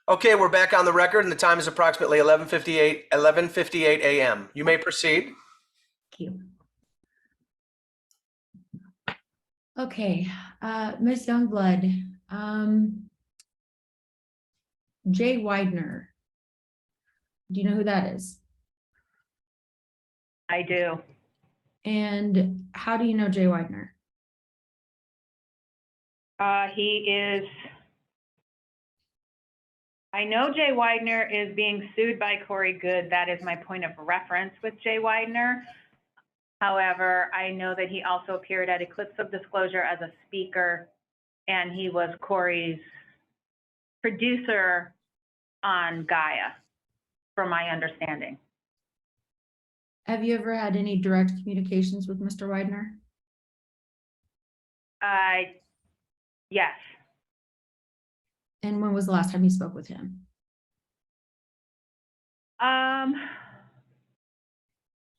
Okay, we're back on the record and the time is approximately 11:58 a.m. You may proceed. Thank you. Okay, Ms. Youngblood, Jay Widener. Do you know who that is? I do. And how do you know Jay Widener? I know Jay Widener is being sued by Corey Goode. That is my point of reference with Jay Widener. However, I know that he also appeared at Eclipse of Disclosure as a speaker, and he was Corey's producer on Gaia, from my understanding. Have you ever had any direct communications with Mr. Widener? Yes. And when was the last time you spoke with him?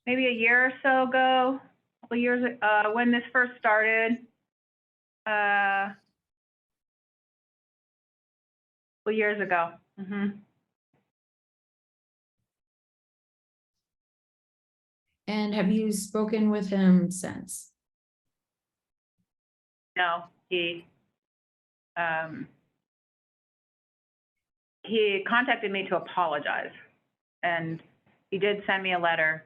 Maybe a year or so ago, a couple years, when this first started. A couple years ago. And have you spoken with him since? No, he contacted me to apologize, and he did send me a letter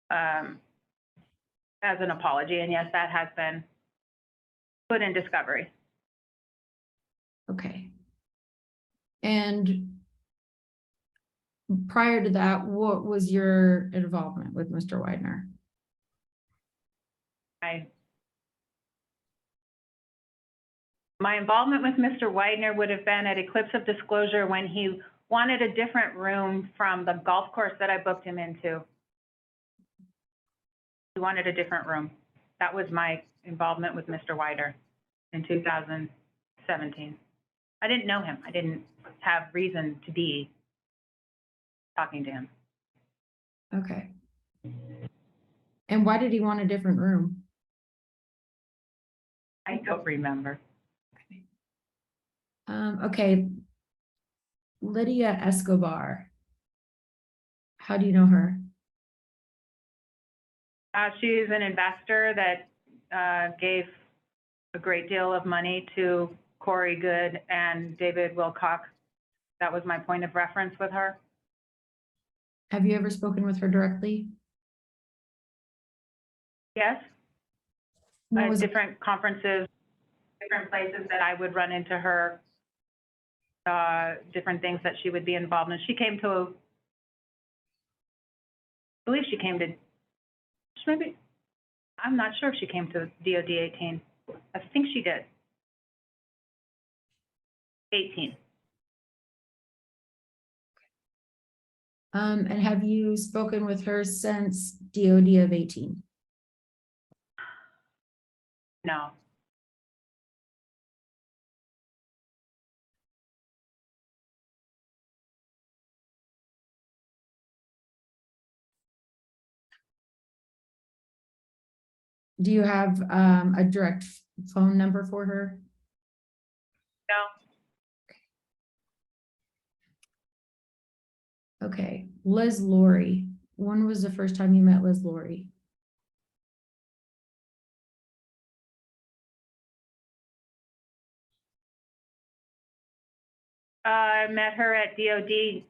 as an apology, and yes, that has been put in discovery. Okay. And prior to that, what was your involvement with Mr. Widener? My involvement with Mr. Widener would have been at Eclipse of Disclosure when he wanted a different room from the golf course that I booked him into. He wanted a different room. That was my involvement with Mr. Widener in 2017. I didn't know him. I didn't have reason to be talking to him. Okay. And why did he want a different room? I don't remember. Okay. Lydia Escobar. How do you know her? She's an investor that gave a great deal of money to Corey Goode and David Wilcox. That was my point of reference with her. Have you ever spoken with her directly? Yes. What was Different conferences, different places that I would run into her, different things that she would be involved in. She came to, I believe she came to, maybe, I'm not sure if she came to DOD 18. I think she did. 18. And have you spoken with her since DOD of 18? No. Do you have a direct phone number for her? No. Okay, Liz Laurie. When was the first time you met Liz Laurie? I met her at DOD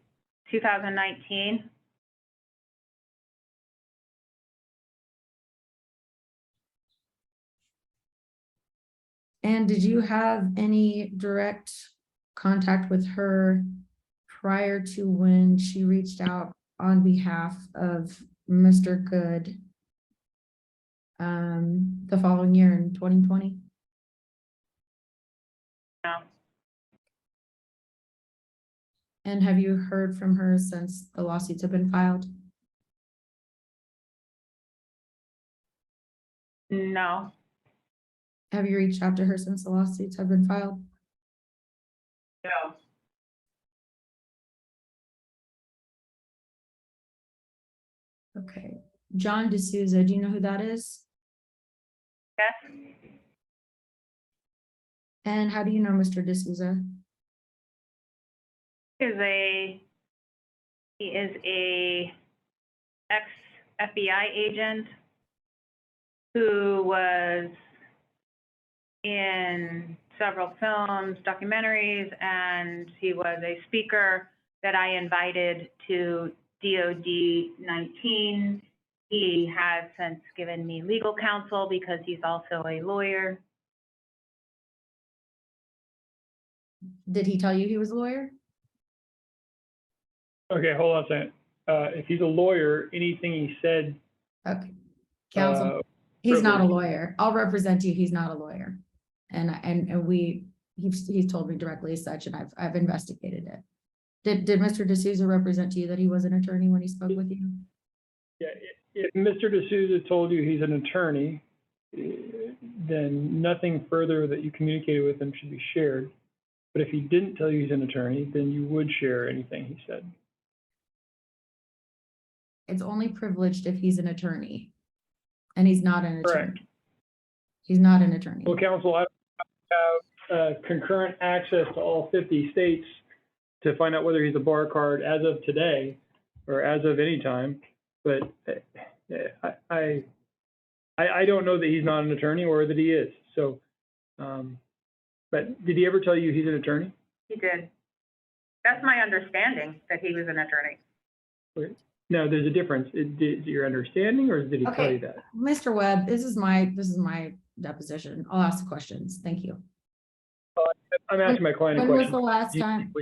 2019. And did you have any direct contact with her prior to when she reached out on behalf of Mr. Goode the following year in 2020? No. And have you heard from her since the lawsuits have been filed? No. Have you reached out to her since the lawsuits have been filed? No. Okay. John D'Souza, do you know who that is? Yes. And how do you know Mr. D'Souza? He is a ex-FBI agent who was in several films, documentaries, and he was a speaker that I invited to DOD 19. He has since given me legal counsel because he's also a lawyer. Did he tell you he was a lawyer? Okay, hold on a second. If he's a lawyer, anything he said. Okay. Counsel, he's not a lawyer. I'll represent you. He's not a lawyer. And he's told me directly as such, and I've investigated it. Did Mr. D'Souza represent to you that he was an attorney when he spoke with you? Yeah, if Mr. D'Souza told you he's an attorney, then nothing further that you communicated with him should be shared. But if he didn't tell you he's an attorney, then you would share anything he said. It's only privileged if he's an attorney. And he's not an attorney. Correct. He's not an attorney. Well, counsel, I have concurrent access to all 50 states to find out whether he's a bar card as of today or as of any time. But I don't know that he's not an attorney or that he is. So, but did he ever tell you he's an attorney? He did. That's my understanding, that he was an attorney. Okay. No, there's a difference. Is your understanding, or did he tell you that? Mr. Webb, this is my deposition. I'll ask the questions. Thank you. I'm asking my client a When question. was the last time?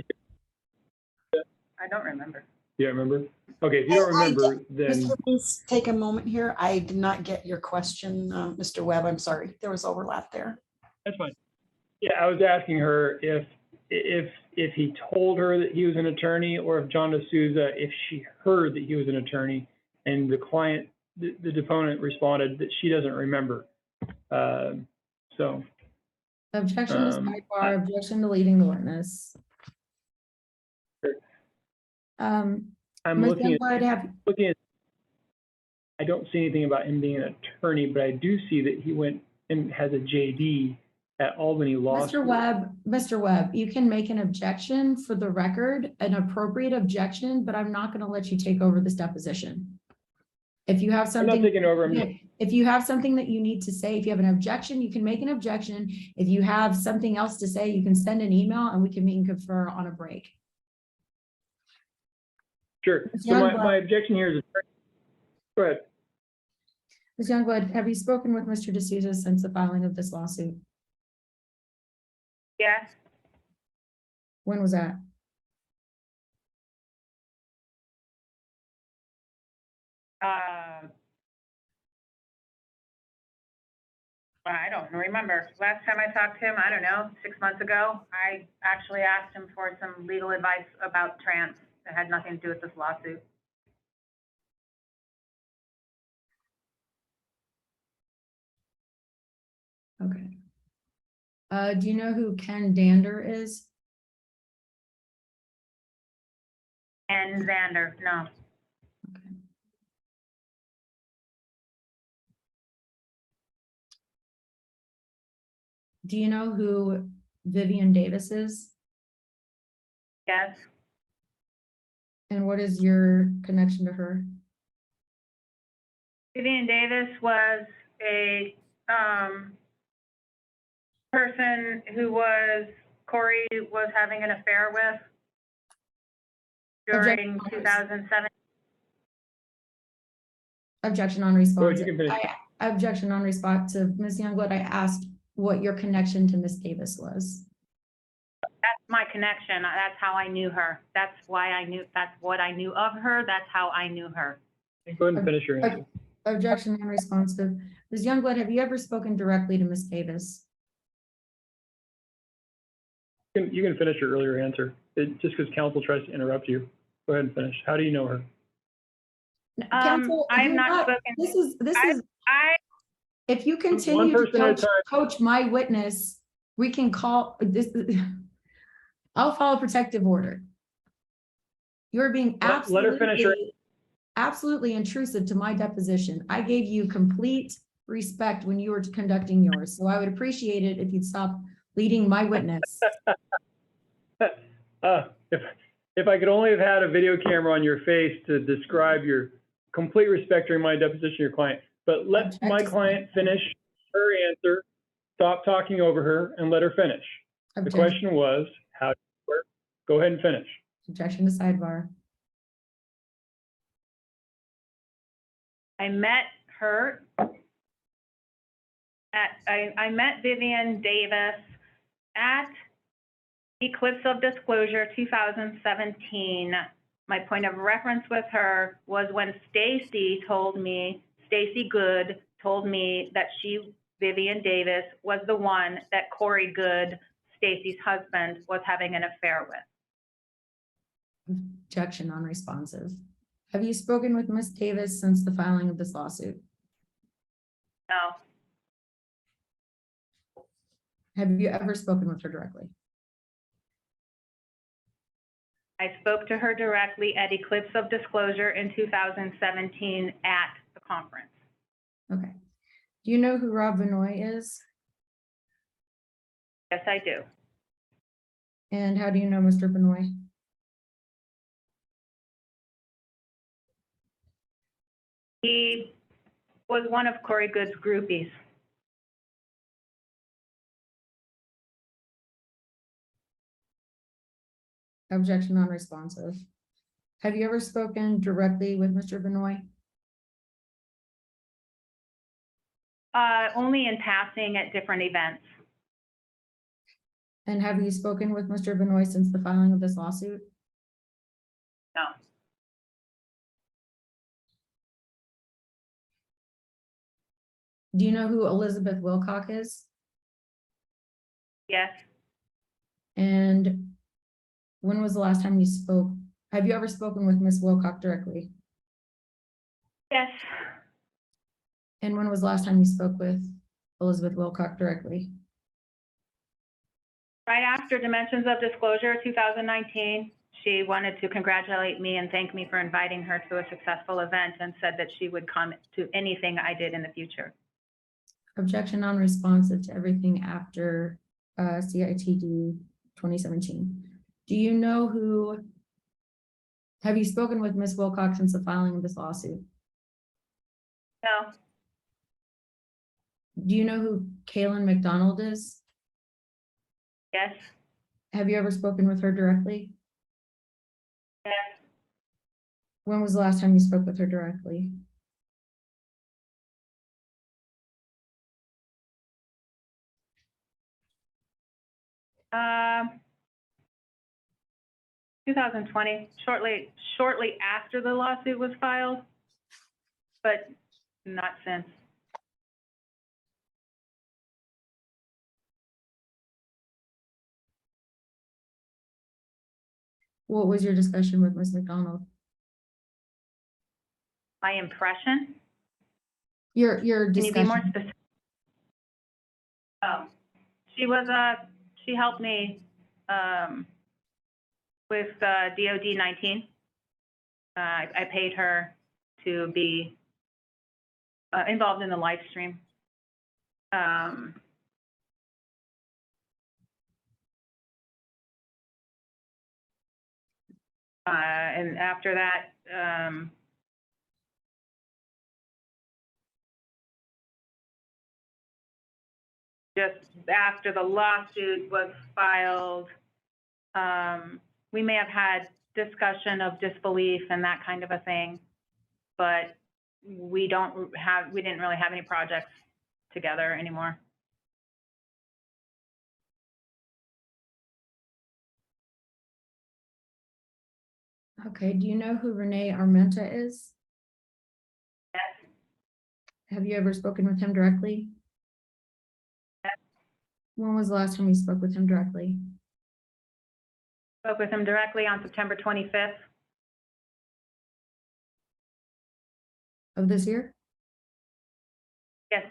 I don't remember. You don't remember? Okay, if you don't remember, then Mr. Please take a moment here. I did not get your question, Mr. Webb. I'm sorry. There was overlap there. that's fine. Yeah, I was asking her if he told her that he was an attorney, or if John D'Souza, if she heard that he was an attorney, and the client, the deponent responded that she doesn't remember. So. Objection to sidebar, objection to leading the witness. I'm Ms. looking Youngblood, at, I don't see anything about him being an attorney, but I do see that he went and has a JD at Albany Law School. Mr. Webb, you can make an objection for the record, an appropriate objection, but I'm not going to let you take over this deposition. If you have I'm not something, taking over. if you have something that you need to say, if you have an objection, you can make an objection. If you have something else to say, you can send an email and we can meet and confer on a break. Sure. Ms. So Youngblood. my objection here is, go ahead. Ms. Youngblood, have you spoken with Mr. D'Souza since the filing of this lawsuit? Yes, When was that? I don't remember. Last time I talked to him, I don't know, 6 months ago, I actually asked him for some legal advice about trans that had nothing to do with this lawsuit. Okay. Do you know who Ken Dander is? And Xander, no. Okay. Do you know who Vivian Davis is? Yes, And what is your connection to her? Vivian Davis was a person who Corey was having an affair with during 2007. Objection on Go response. ahead, you can finish. Objection on response to Ms. Youngblood. I asked what your connection to Ms. Davis was. That's my connection. That's how I knew her. That's what I knew of her. That's how I knew her. Go ahead and finish your answer. Objection non-responsive. Ms. Youngblood, have you ever spoken directly to Ms. Davis? You can finish your earlier answer. Just because counsel tries to interrupt you. Go ahead and finish. How do you know her? Counsel, I've you're not spoken. This is, if you One continue to person at a time. coach my witness, we can call this. I'll follow protective order. You're being Let her finish her. absolutely intrusive to my deposition. I gave you complete respect when you were conducting yours, so I would appreciate it if you'd stop leading my witness. if I could only have had a video camera on your face to describe your complete respect during my deposition of your client, but let my client finish her answer, stop talking over her, and let her finish. The Objection, question was, how did it work? Go ahead and finish. objection to sidebar. I met her I met Vivian Davis at Eclipse of Disclosure 2017. My point of reference with her was when Stacy Goode told me that Vivian Davis, was the one that Corey Goode, Stacy's husband, was having an affair with. Objection non-responsive. Have you spoken with Ms. Davis since the filing of this lawsuit? No, Have you ever spoken with her directly? I spoke to her directly at Eclipse of Disclosure in 2017 at the conference. Okay. Do you know who Rob Vinoy is? Yes, I do. And how do you know Mr. Vinoy? He was one of Corey Goode's groupies. Objection non-responsive. Have you ever spoken directly with Mr. Vinoy? Only in passing at different events. And have you spoken with Mr. Vinoy since the filing of this lawsuit? No. Do you know who Elizabeth Wilcock is? Yes. And when was the last time you spoke? Have you ever spoken with Ms. Wilcock directly? Yes. And when was the last time you spoke with Elizabeth Wilcock directly? Right after Dimensions of Disclosure 2019, she wanted to congratulate me and thank me for inviting her to a successful event and said that she would come to anything I did in the future. Objection non-responsive to everything after CITD 2017. Do you know who, have you spoken with Ms. Wilcox since the filing of this lawsuit? No. Do you know who Kaylin McDonald is? Yes. Have you ever spoken with her directly? Yes. When was the last time you spoke with her directly? Um, 2020, shortly after the lawsuit was filed, but not since. What was your discussion with Ms. McDonald? My impression? Your Can you be more discussion. specific? Oh, she helped me with DOD 19. I paid her to be involved in the live stream. And after that, just after the lawsuit was filed, we may have had discussion of disbelief and that kind of a thing, but we didn't really have any projects together anymore. Okay, do you know who Renee Armenta is? Yes. Have you ever spoken with him directly? Yes. When was the last time you spoke with him directly? Spoke with him directly on September 25th. Of this year? Yes.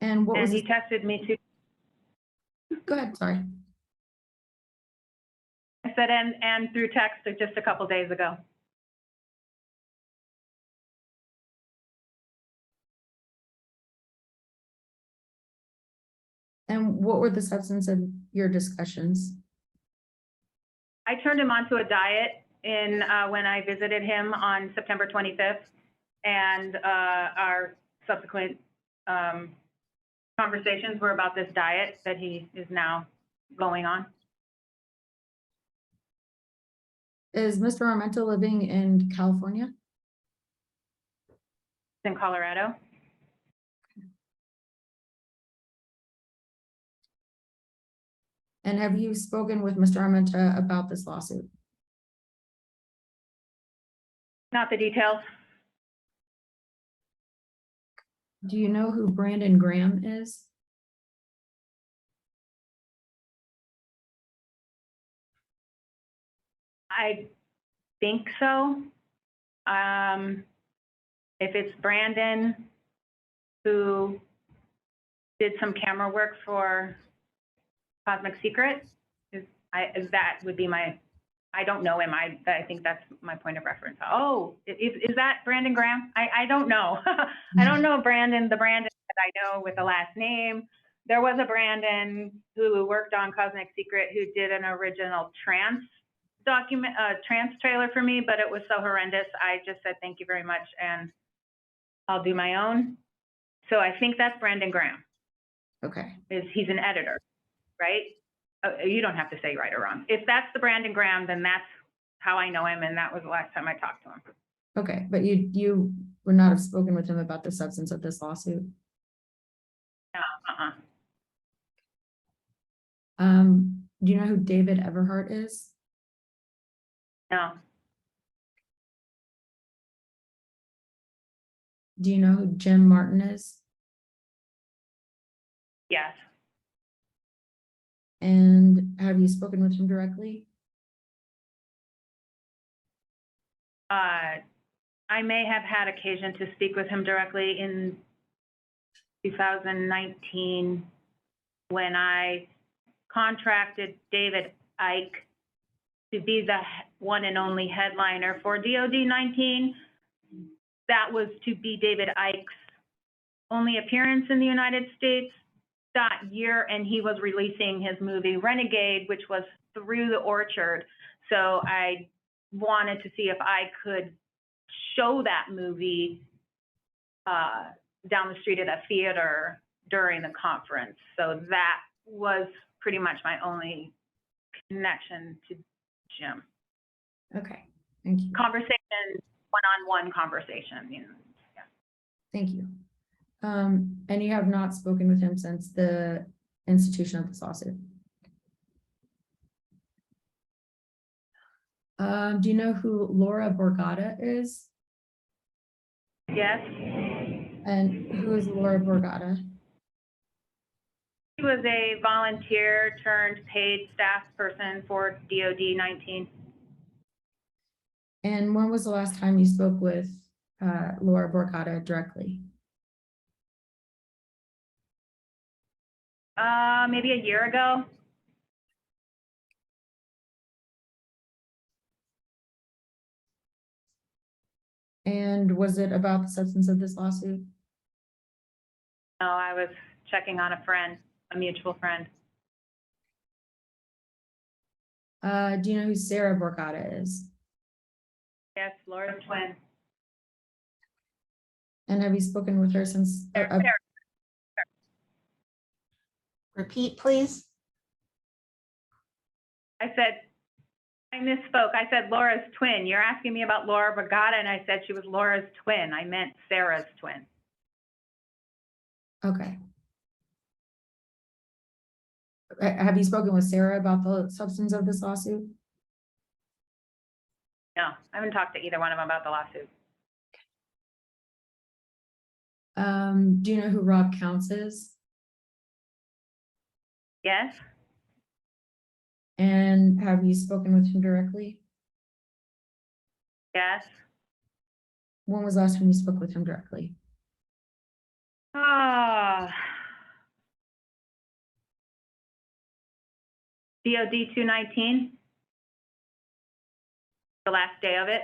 And what was And he his, texted me too. go ahead, sorry. I said, and through text just a couple days ago. And what were the substance of your discussions? I turned him onto a diet when I visited him on September 25th, and our subsequent conversations were about this diet that he is now going on. Is Mr. Armento living in California? In Colorado. And have you spoken with Mr. Armento about this lawsuit? Not the details. Do you know who Brandon Graham is? I think so. If it's Brandon who did some camera work for Cosmic Secret, that would be my, I don't know him. I think that's my point of reference. Oh, is that Brandon Graham? I don't know. I don't know Brandon, the Brandon that I know with the last name. There was a Brandon who worked on Cosmic Secret who did an original trance trailer for me, but it was so horrendous. I just said, thank you very much, and I'll do my own. So I think that's Brandon Graham. Okay, He's an editor, right? You don't have to say right or wrong. If that's the Brandon Graham, then that's how I know him, and that was the last time I talked to him. okay, but you would not have spoken with him about the substance of this lawsuit? No, Do you know who David Everhart is? no, Do you know who Jim Martin is? yes. And have you spoken with him directly? I may have had occasion to speak with him directly in 2019 when I contracted David Icke to be the one and only headliner for DOD 19. That was to be David Icke's only appearance in the United States that year, and he was releasing his movie Renegade, which was Through the Orchard. So I wanted to see if I could show that movie down the street at a theater during the conference. So that was pretty much my only connection to Jim. Okay, thank you. Conversation, one-on-one conversation. You know. Yeah. Thank you. And you have not spoken with him since the institution of this lawsuit? Do you know who Laura Borgata is? Yes. And who is Laura Borgata? She was a volunteer turned paid staff person for DOD 19. And when was the last time you spoke with Laura Borgata directly? Maybe a year ago. And was it about the substance of this lawsuit? No, I was checking on a friend, a mutual friend. Do you know who Sarah Borgata is? Yes, Laura's twin. And have you spoken with her since? Repeat, please. I said, I misspoke. I said Laura's twin. You're asking me about Laura Borgata, and I said she was Laura's twin. I meant Sarah's twin. Okay. Have you spoken with Sarah about the substance of this lawsuit? No, I haven't talked to either one of them about the lawsuit. Do you know who Rob Counts is? Yes? And have you spoken with him directly? Yes? When was the last time you spoke with him directly? DOD 219, the last day of it.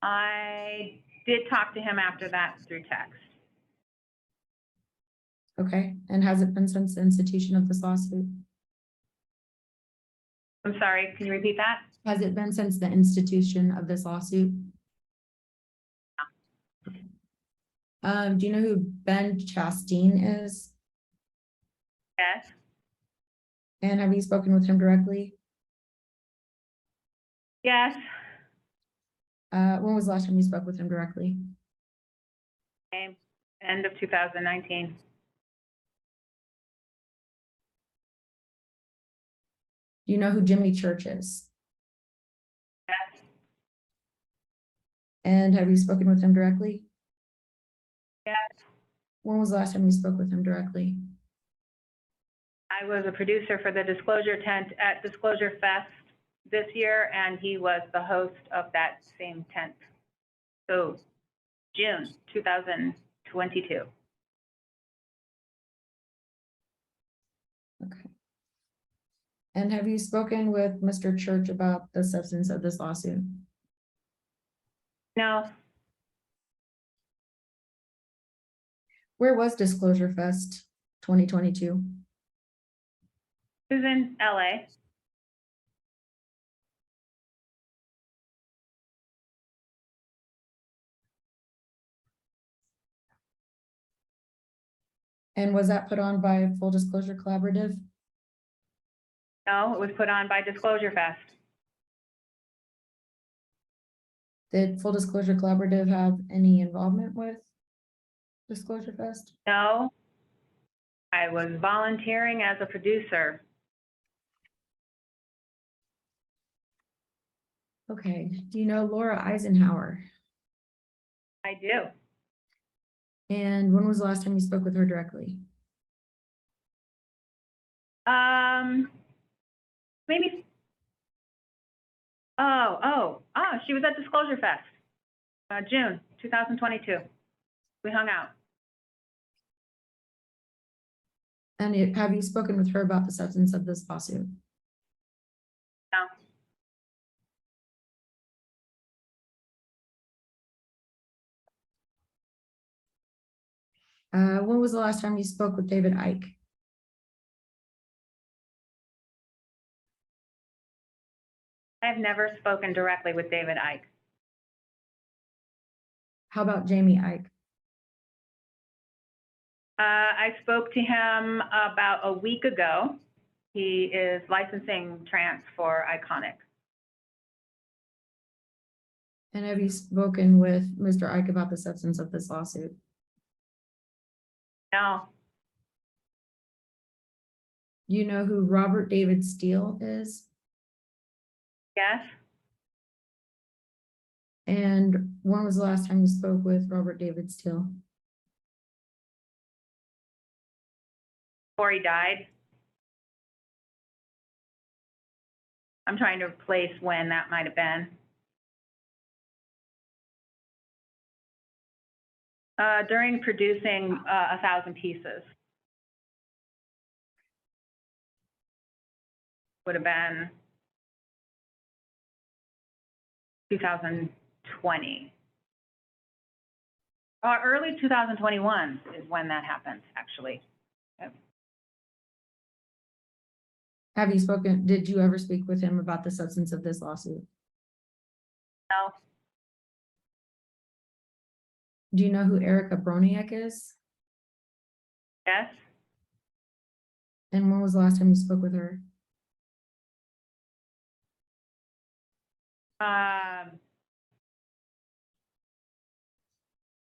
I did talk to him after that through text. Okay, and has it been since the institution of this lawsuit? I'm sorry, can you repeat that? Has it been since the institution of this lawsuit? Do you know who Ben Chastain is? Yes, And have you spoken with him directly? yes, When was the last time you spoke with him directly? okay. End of 2019. Do you know who Jimmy Church is? Yes, And have you spoken with him directly? yes. When was the last time you spoke with him directly? I was a producer for the Disclosure tent at Disclosure Fest this year, and he was the host of that same tent. So June 2022. Okay. And have you spoken with Mr. Church about the substance of this lawsuit? No, Where was Disclosure Fest 2022? it was in LA. And was that put on by Full Disclosure Collaborative? No, it was put on by Disclosure Fest. Did Full Disclosure Collaborative have any involvement with Disclosure Fest? No, I was volunteering as a producer. Okay, do you know Laura Eisenhower? I do. And when was the last time you spoke with her directly? Maybe. She was at Disclosure Fest, June 2022. We hung out. And have you spoken with her about the substance of this lawsuit? No, When was the last time you spoke with David Icke? I've never spoken directly with David Icke. How about Jamie Icke? I spoke to him about a week ago. He is licensing trance for Iconic. And have you spoken with Mr. Icke about the substance of this lawsuit? No, Do you know who Robert David Steele is? yes, And when was the last time you spoke with Robert David Steele? before he died. I'm trying to place when that might have been. During producing 1,000 pieces. Would have been 2020. Early 2021 is when that happens, actually. Have you spoken, did you ever speak with him about the substance of this lawsuit? No, Do you know who Erica Broniak is? yes, And when was the last time you spoke with her?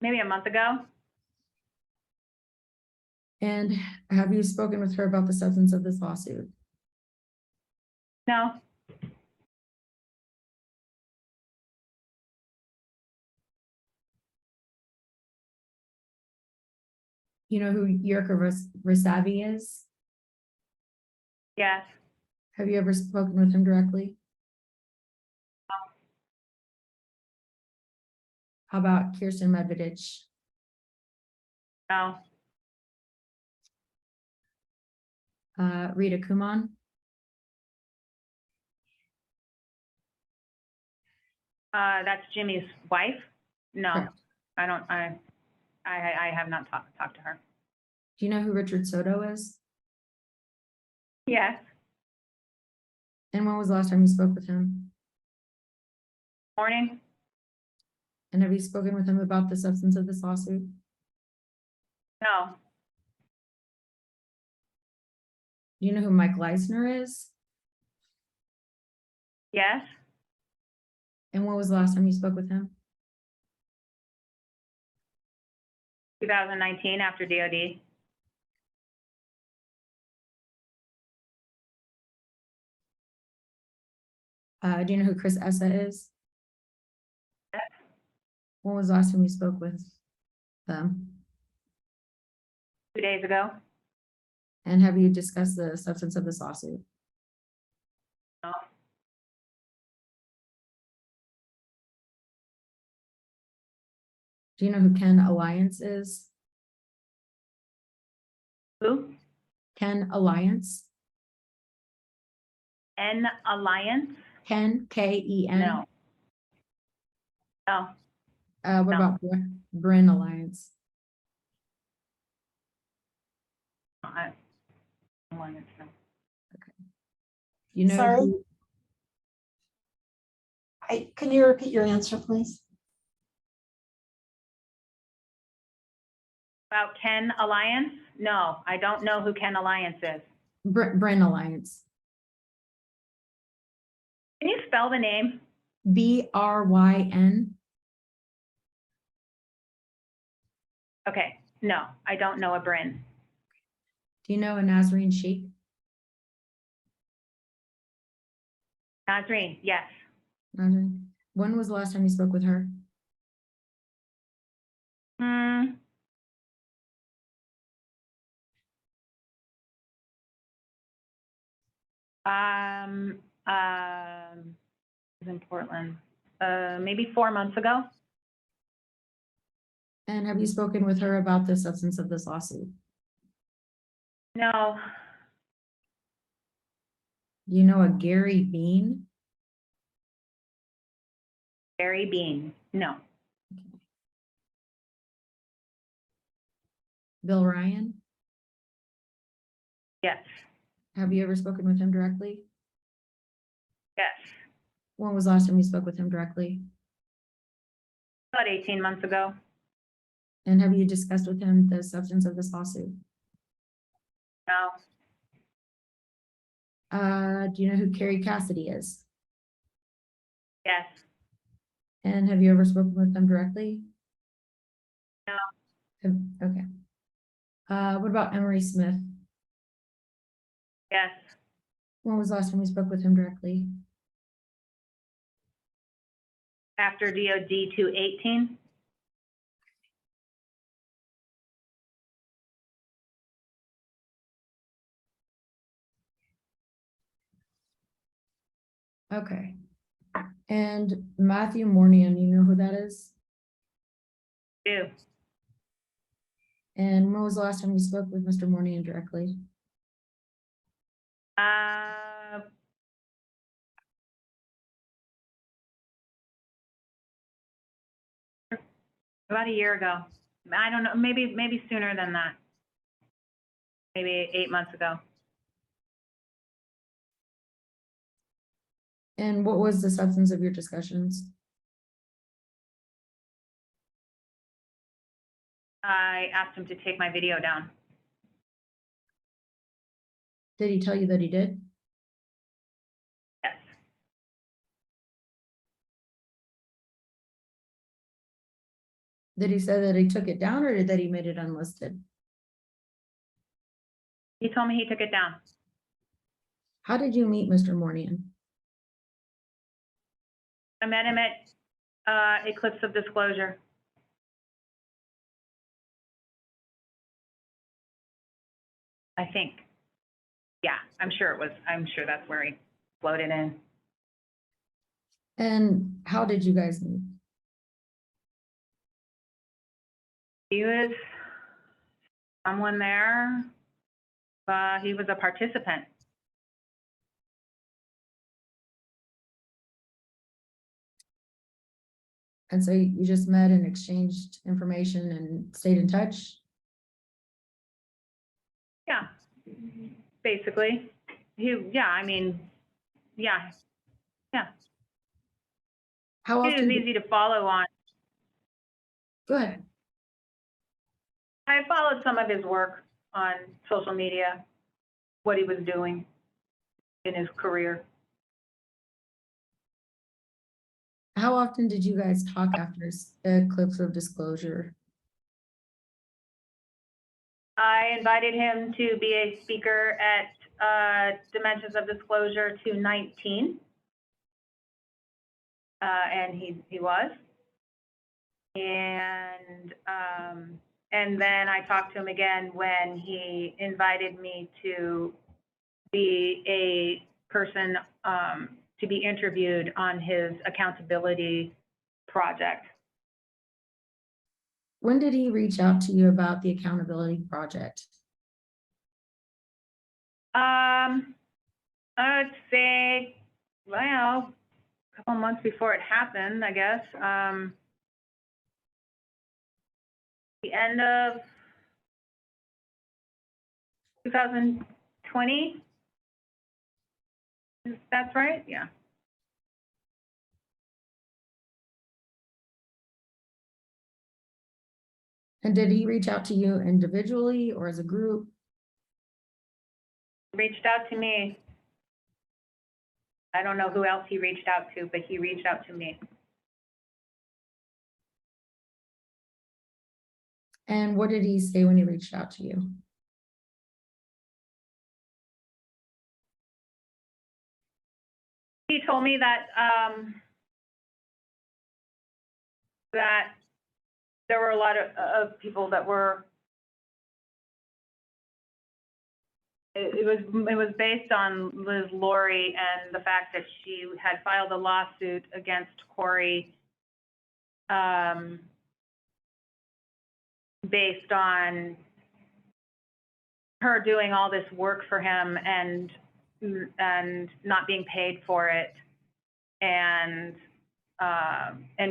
maybe a month ago. And have you spoken with her about the substance of this lawsuit? No, You know who Yurka Rasavi is? yes, Have you ever spoken with him directly? How about Kirsten Medvedich? no, Rita Kuman? that's Jimmy's wife. No, Correct. I don't. I have not talked to her. Do you know who Richard Soto is? Yes, And when was the last time you spoke with him? morning. And have you spoken with him about the substance of this lawsuit? No, Do you know who Mike Leisner is? yes, And when was the last time you spoke with him? 2019 after DOD. Do you know who Chris Essa is? Yes. When was the last time you spoke with them? 2 days ago. And have you discussed the substance of this lawsuit? No. Do you know who Ken Alliance is? Who? Ken Alliance? N Alliance? Ken, K-E-N? No. No, What No. about Bryn Alliance? Alliance, no. You know Sorry? who- Can you repeat your answer, please? About Ken Alliance? No, I don't know who Ken Alliance is. Bryn Alliance? Can you spell the name? B-R-Y-N? Okay, no, I don't know a Bryn. Do you know a Nazarene Sheik? Nazreen, yes. Nazarene. When was the last time you spoke with her? Hmm. Is in Portland. Maybe 4 months ago. And have you spoken with her about the substance of this lawsuit? No, Do you know a Gary Bean? Barry Bean, no. Bill Ryan? Yes, Have you ever spoken with him directly? yes. When was the last time you spoke with him directly? About 18 months ago. And have you discussed with him the substance of this lawsuit? No, Do you know who Carrie Cassidy is? yes, And have you ever spoken with them directly? No. Okay. What about Emery Smith? yes. When was the last time you spoke with him directly? After DOD 218. Okay. And Matthew Mornian, you know who that is? Do. And when was the last time you spoke with Mr. Mornian directly? About a year ago. I don't know, maybe sooner than that. Maybe 8 months ago. And what was the substance of your discussions? I asked him to take my video down. Did he tell you that he did? Yes. Did he say that he took it down or that he made it unlisted? He told me he took it down. How did you meet Mr. Mornian? I met him at Eclipse of Disclosure. I think. Yeah, I'm sure that's where he floated in. And how did you guys meet? He was someone there. He was a participant. And so you just met and exchanged information and stayed in touch? Yeah, basically. Yeah, I mean, yeah, How he was often, easy to follow on. go ahead. I followed some of his work on social media, what he was doing in his career. How often did you guys talk after Eclipse of Disclosure? I invited him to be a speaker at Dimensions of Disclosure 219. And he was. And then I talked to him again when he invited me to be a person to be interviewed on his accountability project. When did he reach out to you about the accountability project? I'd say, well, a couple months before it happened, I guess. The end of 2020. That's right, yeah. And did he reach out to you individually or as a group? Reached out to me. I don't know who else he reached out to, but he reached out to me. And what did he say when he reached out to you? He told me that that there were a lot of people that were. It was based on Liz Laurie and the fact that she had filed a lawsuit against Corey based on her doing all this work for him and not being paid for it, and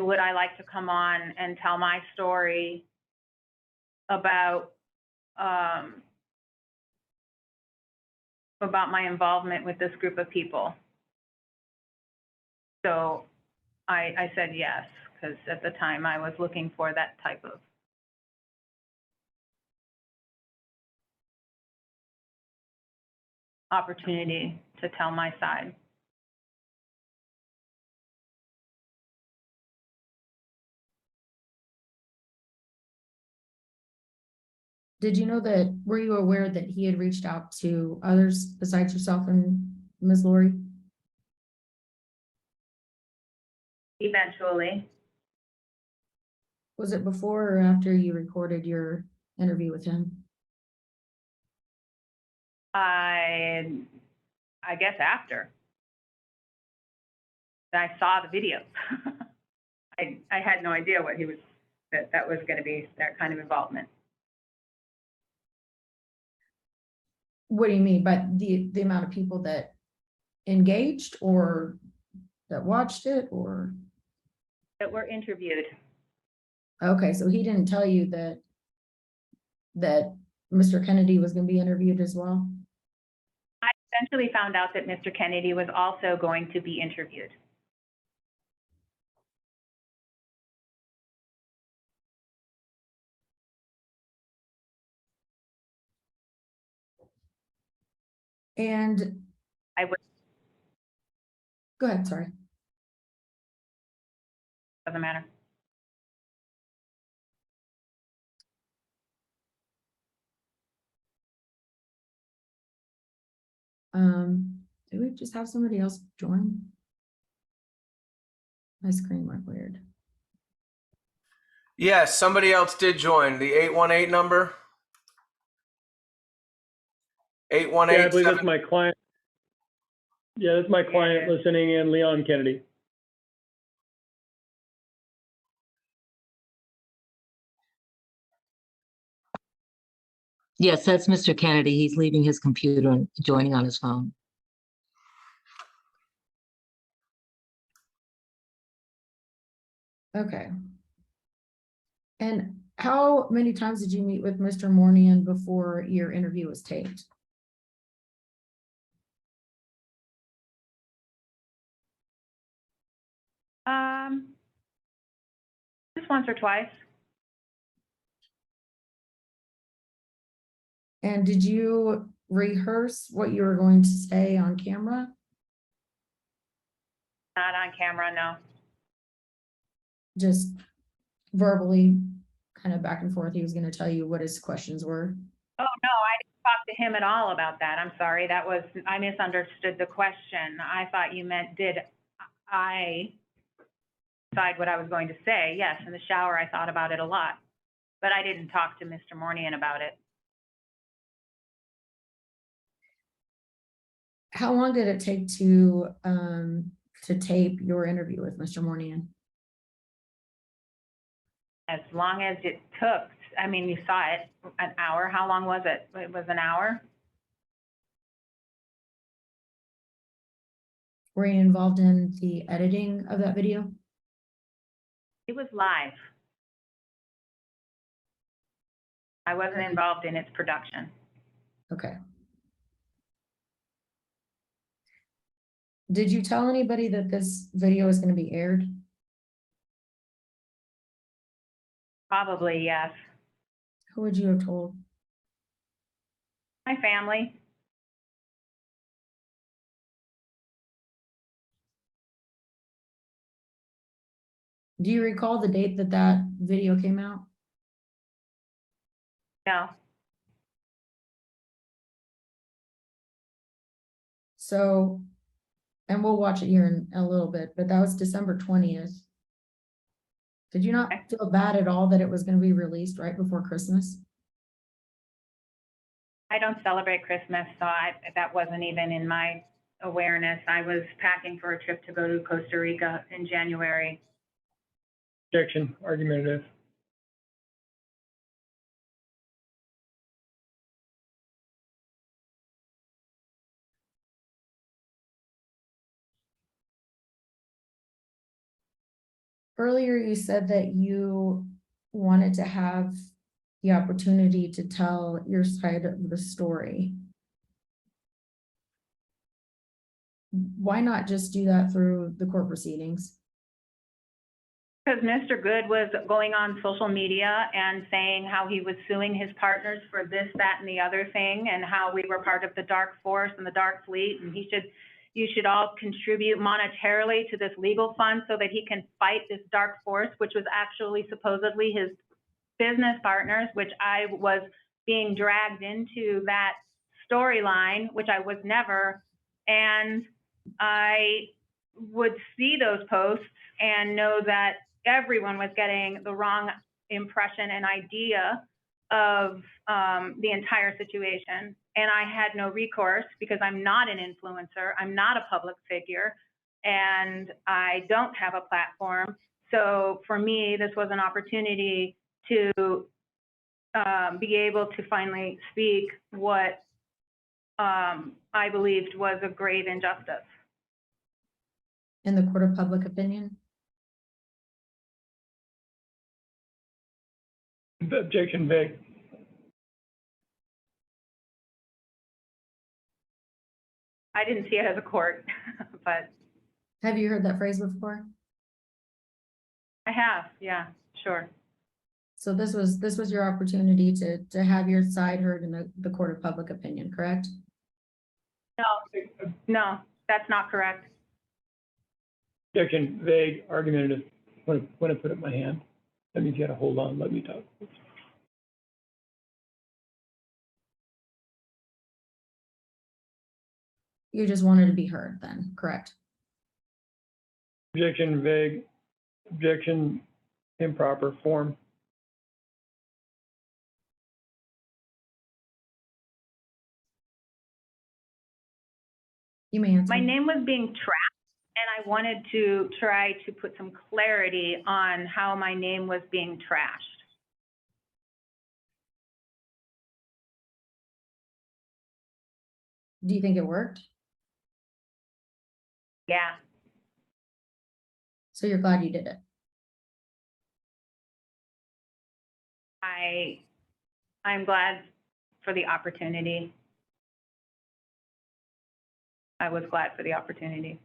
would I like to come on and tell my story about my involvement with this group of people. So I said yes, because at the time I was looking for that type of opportunity to tell my side. Did you know that, were you aware that he had reached out to others besides yourself and Ms. Laurie? Eventually, Was it before or after you recorded your interview with him? I guess after I saw the video, I had no idea what he was, that was going to be that kind of involvement. What do you mean? But the amount of people that engaged or that watched it, or? That were interviewed. Okay, so he didn't tell you that Mr. Kennedy was going to be interviewed as well? I eventually found out that Mr. Kennedy was also going to be interviewed. And I would, go ahead, sorry. doesn't matter. Do we just have somebody else join? My screen went weird. Yes, somebody else did join. The 818 number. Yeah, I 818. believe that's my client. Yeah, that's my client listening in, Leon Kennedy. Yes, that's Mr. Kennedy. He's leaving his computer and joining on his phone. Okay. And How many times did you meet with Mr. Mournian before your interview was taped? Just once or twice. And did you rehearse what you were going to say on camera? Not on camera, no. Just verbally, kind of back and forth, he was going to tell you what his questions were? Oh, no, I didn't talk to him at all about that. I'm sorry. I misunderstood the question. I thought you meant, did I decide what I was going to say? Yes, in the shower, I thought about it a lot, but I didn't talk to Mr. Mournian about it. How long did it take to tape your interview with Mr. Mournian? As long as it took, I mean, you saw it, an hour. How long was it? It was an hour? Were you involved in the editing of that video? It was live. I wasn't involved in its production. Okay. Did you tell anybody that this video is going to be aired? Probably, yes. Who would you have told? My family. Do you recall the date that that video came out? No. So, and we'll watch it here in a little bit, but that was December 20th. Did you not feel bad at all that it was going to be released right before Christmas? I don't celebrate Christmas, so that wasn't even in my awareness. I was packing for a trip to go to Costa Rica in January. Objection, argumentative. Earlier, you said that you wanted to have the opportunity to tell your side of the story. Why not just do that through the court proceedings? Because Mr. Goode was going on social media and saying how he was suing his partners for this, that, and the other thing, and how we were part of the dark force and the dark fleet, and you should all contribute monetarily to this legal fund so that he can fight this dark force, which was actually supposedly his business partners, which I was being dragged into that storyline, which I was never. And I would see those posts and know that everyone was getting the wrong impression and idea of the entire situation. And I had no recourse because I'm not an influencer, I'm not a public figure, and I don't have a platform. So for me, this was an opportunity to be able to finally speak what I believed was a grave injustice. In the court of public opinion? Objection, vague. I didn't see it as a court, but Have you heard that phrase before? I have, yeah, sure. So this was your opportunity to have your side heard in the court of public opinion, correct? No, that's not correct. Objection, vague, argumentative. When I put up my hand, that means you gotta hold on, let me talk. You just wanted to be heard then, correct? Objection, vague. Objection, improper form. You may answer. My name was being tracked, and I wanted to try to put some clarity on how my name was being trashed. Do you think it worked? Yeah, So you're glad you did it? I'm glad for the opportunity. I was glad for the opportunity.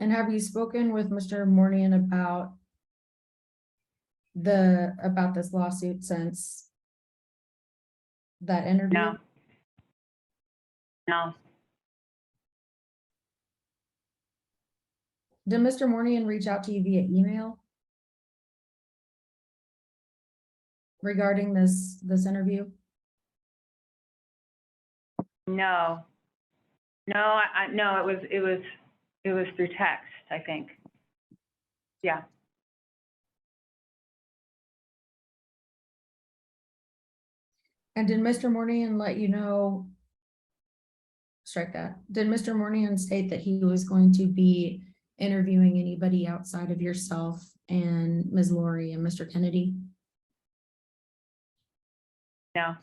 And have you spoken with Mr. Mournian about this lawsuit since that interview? No. No. Did Mr. Mournian reach out to you via email regarding this interview? No. No, no, it was through text, I think. Yeah. And did Mr. Mournian let you know, strike that, did Mr. Mournian state that he was going to be interviewing anybody outside of yourself and Ms. Lori and Mr. Kennedy? No.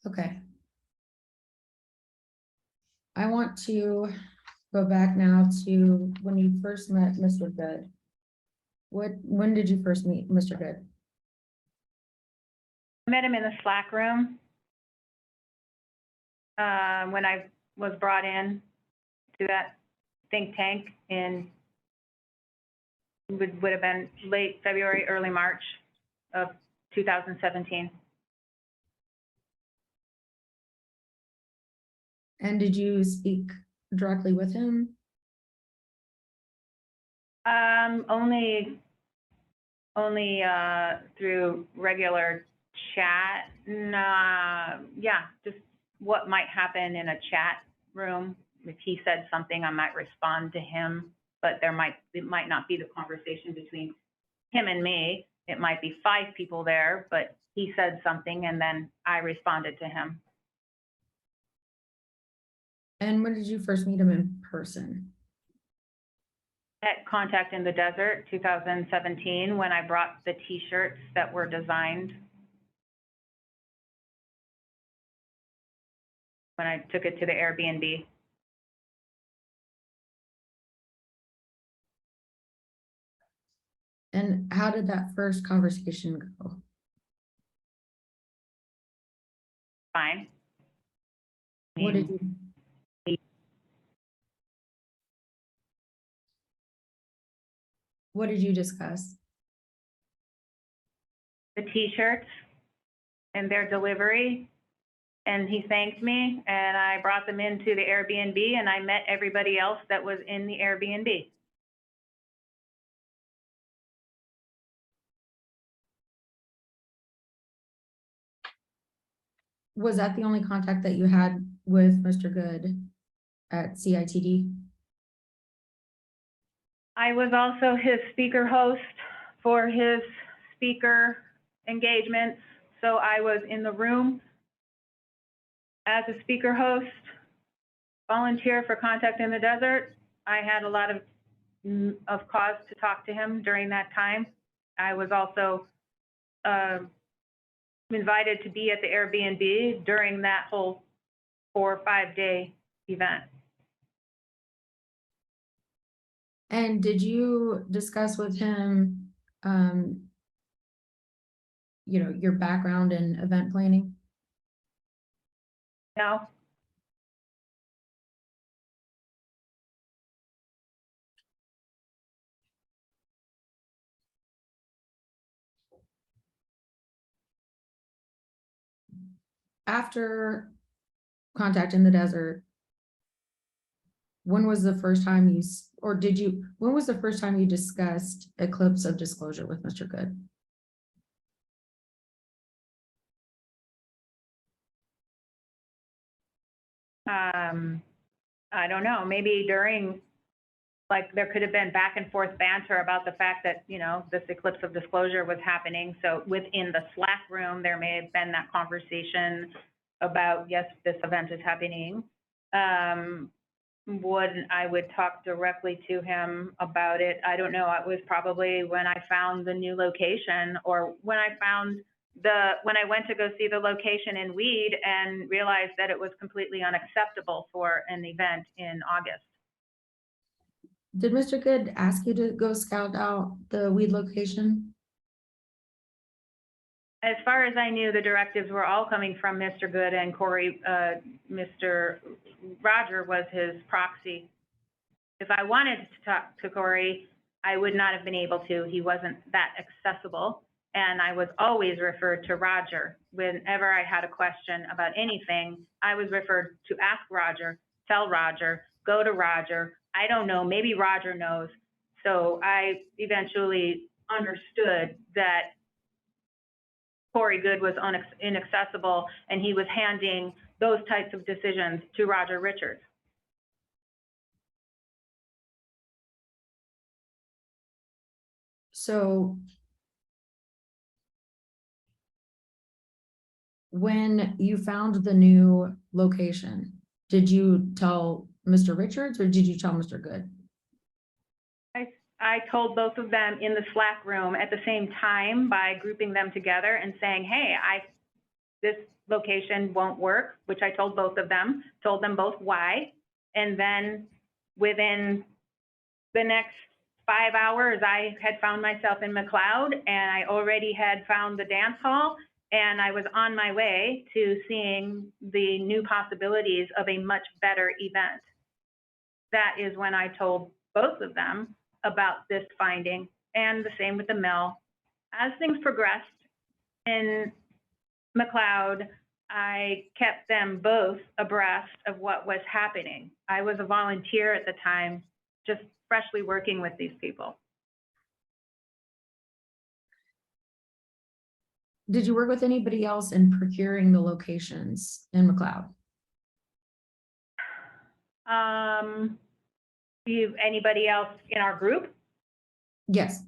Okay. I want to go back now to when you first met Mr. Goode. When did you first meet Mr. Goode? I met him in the Slack room when I was brought in to that think tank in would have been late February, early March of 2017. And did you speak directly with him? Only through regular chat. Yeah, just what might happen in a chat room. If he said something, I might respond to him, but it might not be the conversation between him and me. It might be 5 people there, but he said something and then I responded to him. And when did you first meet him in person? At Contact in the Desert, 2017, when I brought the T-shirts that were designed. When I took it to the Airbnb. And how did that first conversation go? Fine. What did you discuss? The T-shirts and their delivery, and he thanked me, and I brought them into the Airbnb, and I met everybody else that was in the Airbnb. Was that the only contact that you had with Mr. Goode at CITD? I was also his speaker host for his speaker engagements, so I was in the room as a speaker host, volunteer for Contact in the Desert. I had a lot of cause to talk to him during that time. I was also invited to be at the Airbnb during that whole 4 or 5 day event. And did you discuss with him, your background in event planning? No. After Contact in the Desert, when was the first time when was the first time you discussed Eclipse of disclosure with Mr. Goode? I don't know, maybe during, like, there could have been back and forth banter about the fact that, this Eclipse of disclosure was happening. So within the Slack room, there may have been that conversation about, yes, this event is happening. I would talk directly to him about it. I don't know. It was probably when I found the new location, or when I went to go see the location in Weed and realized that it was completely unacceptable for an event in August. Did Mr. Good ask you to go scout out the weed location? As far as I knew, the directives were all coming from Mr. Goode, and Corey, Mr. Roger was his proxy. If I wanted to talk to Corey, I would not have been able to. He wasn't that accessible. And I was always referred to Roger. Whenever I had a question about anything, I was referred to ask Roger, tell Roger, go to Roger. I don't know, maybe Roger knows. So I eventually understood that Corey Goode was inaccessible, and he was handing those types of decisions to Roger Richards. So when you found the new location, did you tell Mr. Richards or did you tell Mr. Good? I told both of them in the Slack room at the same time by grouping them together and saying, hey, this location won't work, which I told both of them, told them both why. And then within the next 5 hours, I had found myself in McLeod, and I already had found the dance hall, and I was on my way to seeing the new possibilities of a much better event. That is when I told both of them about this finding, and the same with the mill. As things progressed in McLeod, I kept them both abreast of what was happening. I was a volunteer at the time, just freshly working with these people. Did you work with anybody else in procuring the locations in McLeod? Anybody else in our group? Yes,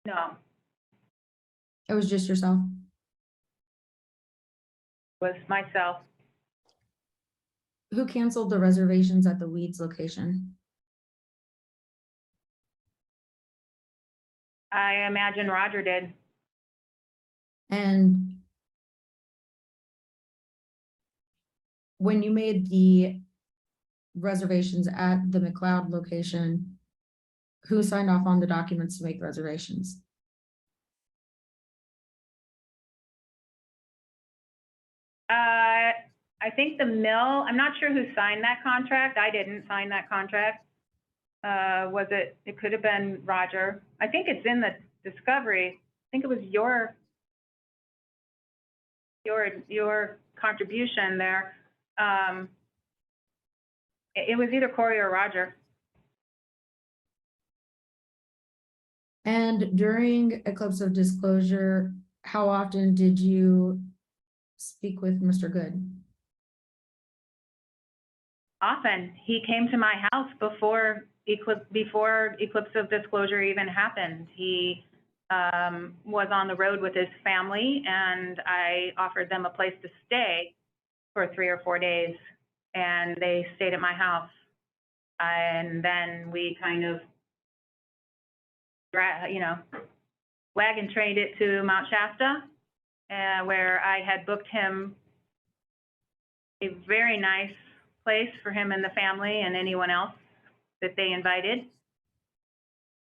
No, it was just yourself. it was myself. Who canceled the reservations at the Weeds location? I imagine Roger did. And when you made the reservations at the McLeod location, who signed off on the documents to make the reservations? I think the mill, I'm not sure who signed that contract. I didn't sign that contract. It could have been Roger. I think it's in the discovery. I think it was your contribution there. It was either Corey or Roger. And during Eclipse of Disclosure, how often did you speak with Mr. Good? Often. He came to my house before Eclipse of Disclosure even happened. He was on the road with his family, and I offered them a place to stay for 3 or 4 days, and they stayed at my house. And then we kind of, wagon trained it to Mount Shasta, where I had booked him a very nice place for him and the family and anyone else that they invited.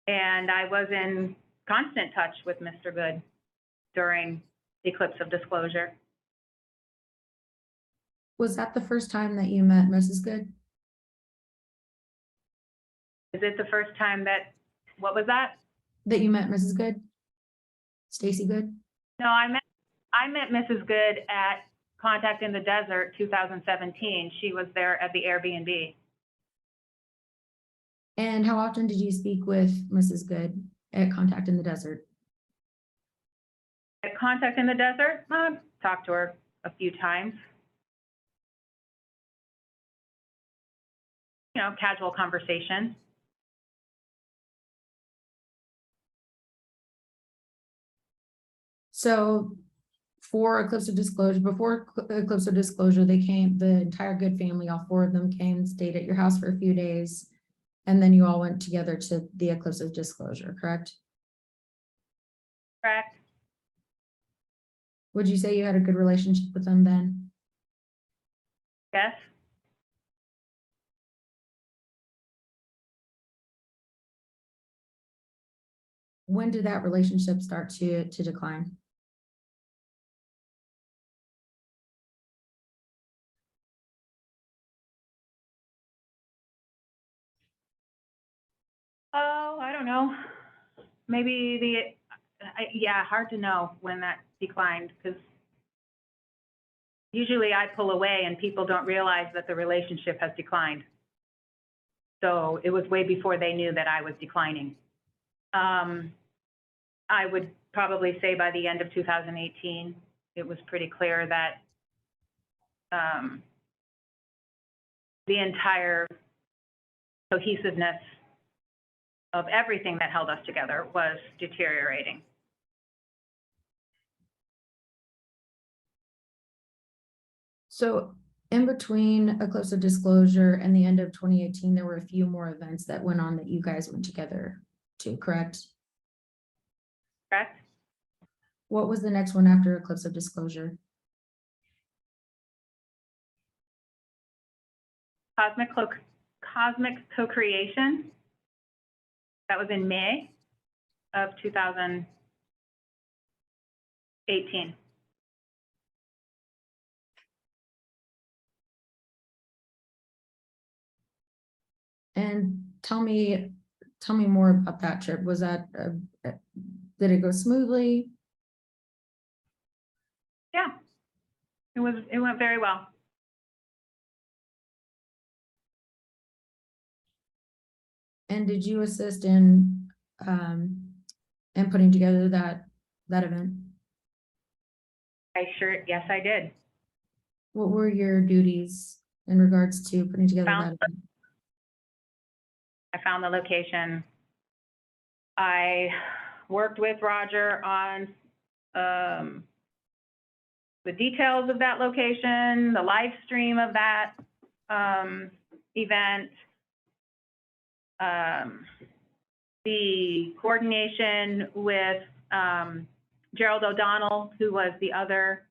And I was in constant touch with Mr. Good during Eclipse of Disclosure. Was that the first time that you met Mrs. Good? Is it the first time that, what was that? That you met Mrs. Good? Stacy Good? No, I met Mrs. Good at Contact in the Desert 2017. She was there at the Airbnb. And how often did you speak with Mrs. Good at Contact in the Desert? At Contact in the Desert, talked to her a few times. Casual conversation. So for Eclipse of Disclosure, before Eclipse of Disclosure, they came, the entire Good family, all four of them came, stayed at your house for a few days. And then you all went together to the Eclipse of Disclosure, correct? Correct. Would you say you had a good relationship with them then? Yes. When did that relationship start to decline? Oh, I don't know. Maybe yeah, hard to know when that declined, because usually I pull away and people don't realize that the relationship has declined. So it was way before they knew that I was declining. I would probably say by the end of 2018, it was pretty clear that the entire cohesiveness of everything that held us together was deteriorating. So in between Eclipse of Disclosure and the end of 2018, there were a few more events that went on that you guys went together to, correct? Correct? What was the next one after Eclipse of Disclosure? Cosmic co-creation. That was in May of 2018. And tell me more about that trip. Was that, did it go smoothly? Yeah, it went very well. And did you assist in putting together that event? Yes, I did. What were your duties in regards to putting together that event? I found the location. I worked with Roger on the details of that location, the live stream of that event, the coordination with Gerald O'Donnell, who was the other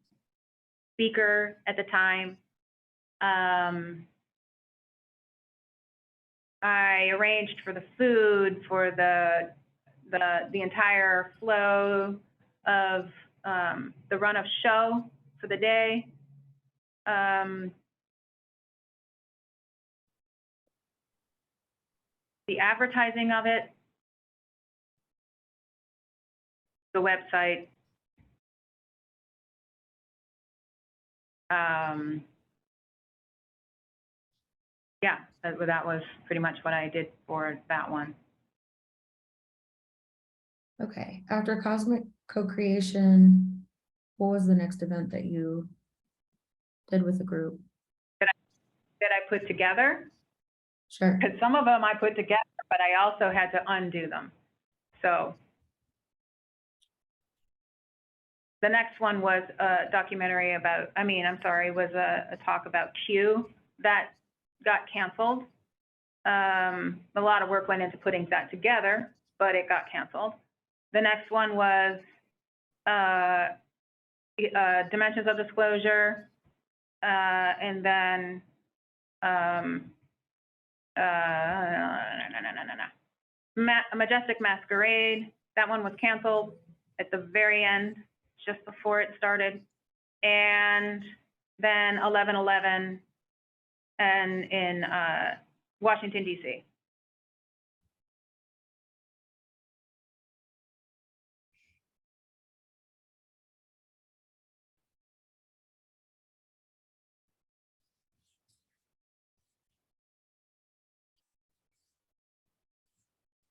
speaker at the time. I arranged for the food, for the entire flow of the run of show for the day. The advertising of it, the website. Yeah, that was pretty much what I did for that one. Okay, after Cosmic Co-Creation, what was the next event that you did with the group? That I put together, Sure. because some of them I put together, but I also had to undo them. So the next one was a documentary about, was a talk about Q that got canceled. A lot of work went into putting that together, but it got canceled. The next one was Dimensions of Disclosure, and then Majestic Masquerade. That one was canceled at the very end, just before it started. And then 11/11 and in Washington, D.C.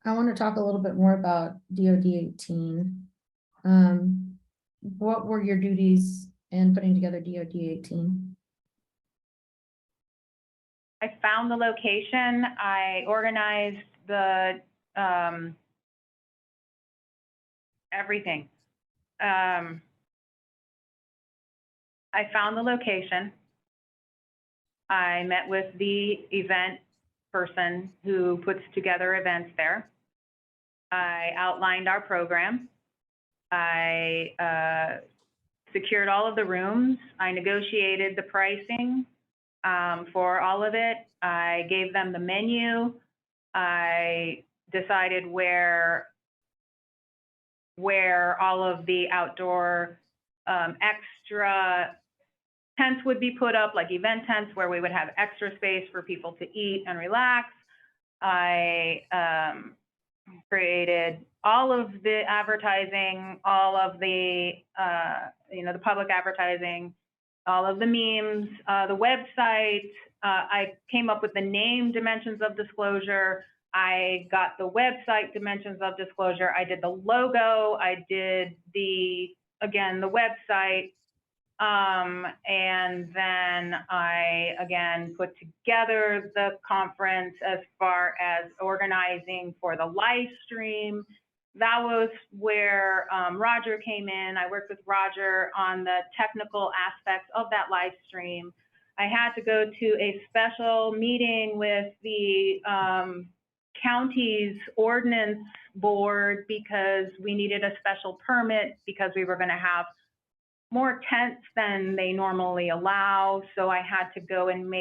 I want to talk a little bit more about DOD 18. What were your duties in putting together DOD 18? I found the location. I organized the everything. I found the location. I met with the event person who puts together events there. I outlined our program. I secured all of the rooms. I negotiated the pricing for all of it. I gave them the menu. I decided where all of the outdoor extra tents would be put up, like event tents where we would have extra space for people to eat and relax. I created all of the advertising, all of the, the public advertising, all of the memes, the website. I came up with the name dimensions of disclosure. I got the website dimensions of disclosure. I did the logo. I did the website. And then I, again, put together the conference as far as organizing for the live stream. That was where Roger came in. I worked with Roger on the technical aspects of that live stream. I had to go to a special meeting with the county's ordinance board because we needed a special permit because we were going to have more tents than they normally allow. So I had to go and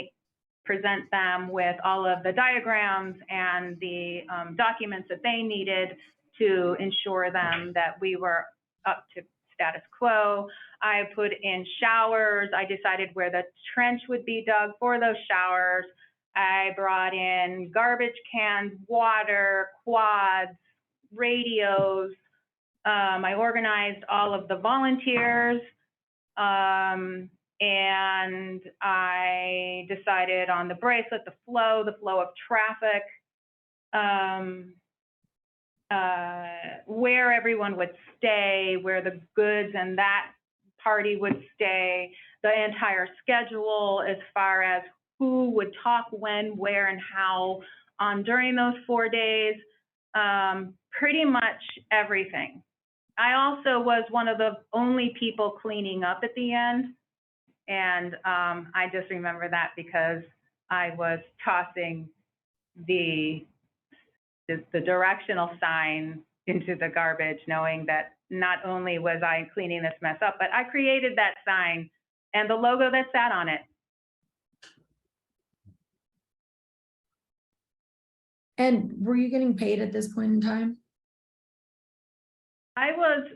present them with all of the diagrams and the documents that they needed to ensure them that we were up to status quo. I put in showers. I decided where the trench would be dug for those showers. I brought in garbage cans, water, quads, radios. I organized all of the volunteers. And I decided on the bracelet, the flow of traffic, where everyone would stay, where the goods and that party would stay, the entire schedule as far as who would talk when, where, and how during those 4 days, pretty much everything. I also was one of the only people cleaning up at the end. And I just remember that because I was tossing the directional sign into the garbage, knowing that not only was I cleaning this mess up, but I created that sign and the logo that sat on it. And were you getting paid at this point in time? I was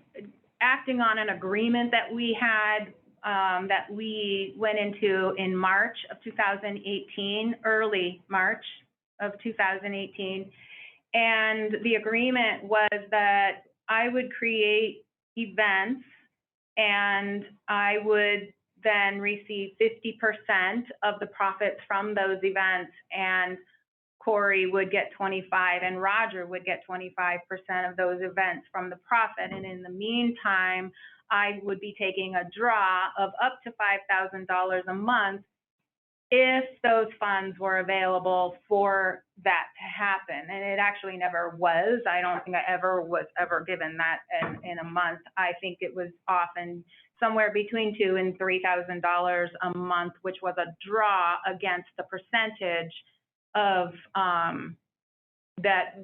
acting on an agreement that we had, that we went into in March of 2018, early March of 2018. And the agreement was that I would create events and I would then receive 50% of the profits from those events, and Corey would get 25 and Roger would get 25% of those events from the profit. And in the meantime, I would be taking a draw of up to $5,000 a month if those funds were available for that to happen. And it actually never was. I don't think I was ever given that in a month. I think it was often somewhere between $2,000 and $3,000 a month, which was a draw against the percentage of that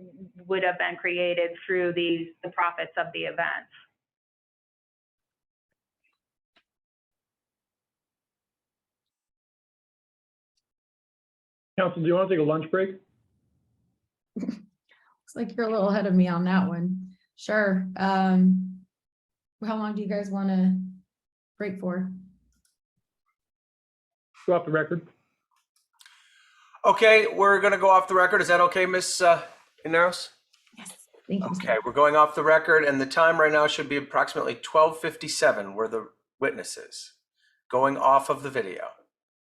would have been created through the profits of the events. Counsel, do you want to take a lunch break? Looks like you're a little ahead of me on that one. Sure. How long do you guys want to break for? Go off the record. Okay, we're going to go off the record. Is that okay, Ms. Inaros? Yes. Thank you. Okay, we're going off the record, and the time right now should be approximately 12:57. We're the witnesses going off of the video.